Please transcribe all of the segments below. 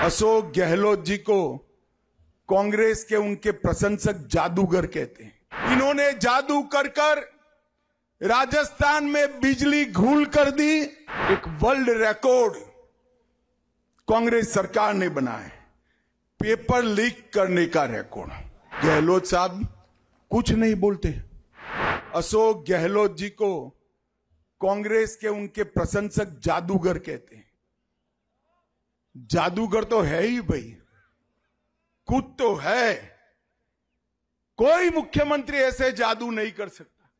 अशोक गहलोत जी को कांग्रेस के उनके प्रशंसक जादूगर कहते हैं। इन्होंने जादू कर राजस्थान में बिजली घूल कर दी। एक वर्ल्ड रिकॉर्ड कांग्रेस सरकार ने बनाया, पेपर लीक करने का रिकॉर्ड। गहलोत साहब कुछ नहीं बोलते। अशोक गहलोत जी को कांग्रेस के उनके प्रशंसक जादूगर कहते हैं। जादूगर तो है ही भाई, कुछ तो है। कोई मुख्यमंत्री ऐसे जादू नहीं कर सकता।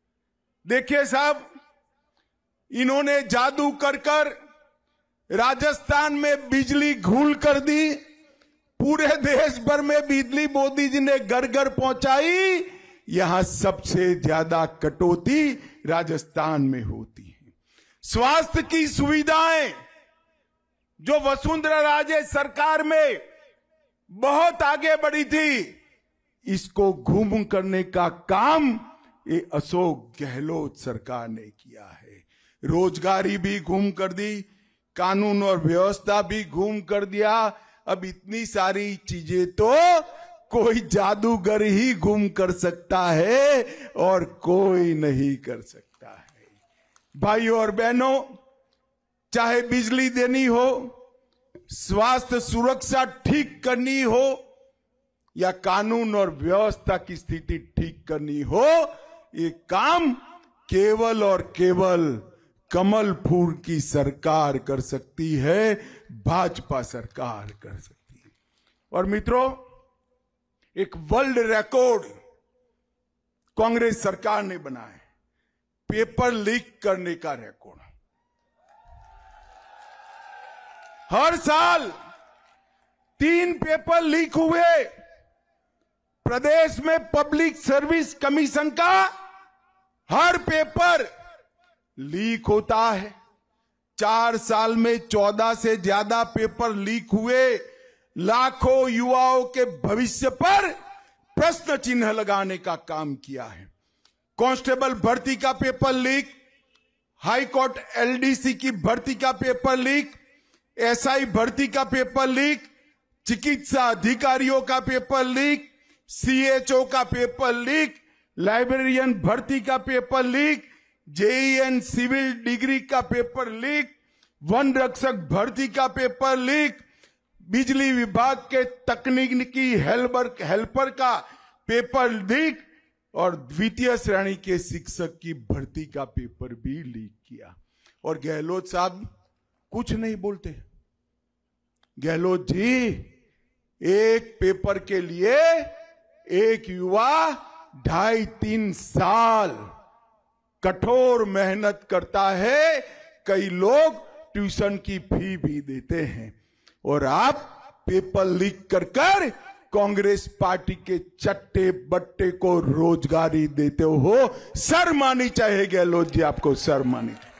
देखिए साहब, इन्होंने जादू कर राजस्थान में बिजली घूल कर दी। पूरे देश भर में बिजली मोदी जी ने घर घर पहुंचाई। यहां सबसे ज्यादा कटौती राजस्थान में होती है। स्वास्थ्य की सुविधाएं जो वसुंधरा राजे सरकार में बहुत आगे बढ़ी थी, इसको घूम करने का काम ये अशोक गहलोत सरकार ने किया है। रोजगारी भी घूम कर दी, कानून और व्यवस्था भी घूम कर दिया। अब इतनी सारी चीजें तो कोई जादूगर ही घूम कर सकता है और कोई नहीं कर सकता है। भाइयों और बहनों, चाहे बिजली देनी हो, स्वास्थ्य सुरक्षा ठीक करनी हो या कानून और व्यवस्था की स्थिति ठीक करनी हो, ये काम केवल और केवल कमल फूल की सरकार कर सकती है, भाजपा सरकार कर सकती है। और मित्रों, एक वर्ल्ड रिकॉर्ड कांग्रेस सरकार ने बनाया, पेपर लीक करने का रिकॉर्ड। हर साल 3 पेपर लीक हुए। प्रदेश में पब्लिक सर्विस कमीशन का हर पेपर लीक होता है। 4 साल में 14 से ज्यादा पेपर लीक हुए। लाखों युवाओं के भविष्य पर प्रश्न चिन्ह लगाने का काम किया है। कांस्टेबल भर्ती का पेपर लीक, हाईकोर्ट एलडीसी की भर्ती का पेपर लीक, एसआई भर्ती का पेपर लीक, चिकित्सा अधिकारियों का पेपर लीक, सीएचओ का पेपर लीक, लाइब्रेरियन भर्ती का paper leak, JEN civil degree का पेपर लीक, वन रक्षक भर्ती का पेपर लीक, बिजली विभाग के तकनीकी हेल्पर का पेपर लीक और द्वितीय श्रेणी के शिक्षक की भर्ती का पेपर भी लीक किया। और गहलोत साहब कुछ नहीं बोलते। गहलोत जी एक पेपर के लिए एक युवा 2.5-3 साल कठोर मेहनत करता है। कई लोग ट्यूशन की फी भी देते हैं और आप पेपर लीक कर कांग्रेस पार्टी के चट्टे बट्टे को रोजगारी देते हो। शर्म आनी चाहिए गहलोत जी, आपको शर्म आनी चाहिए।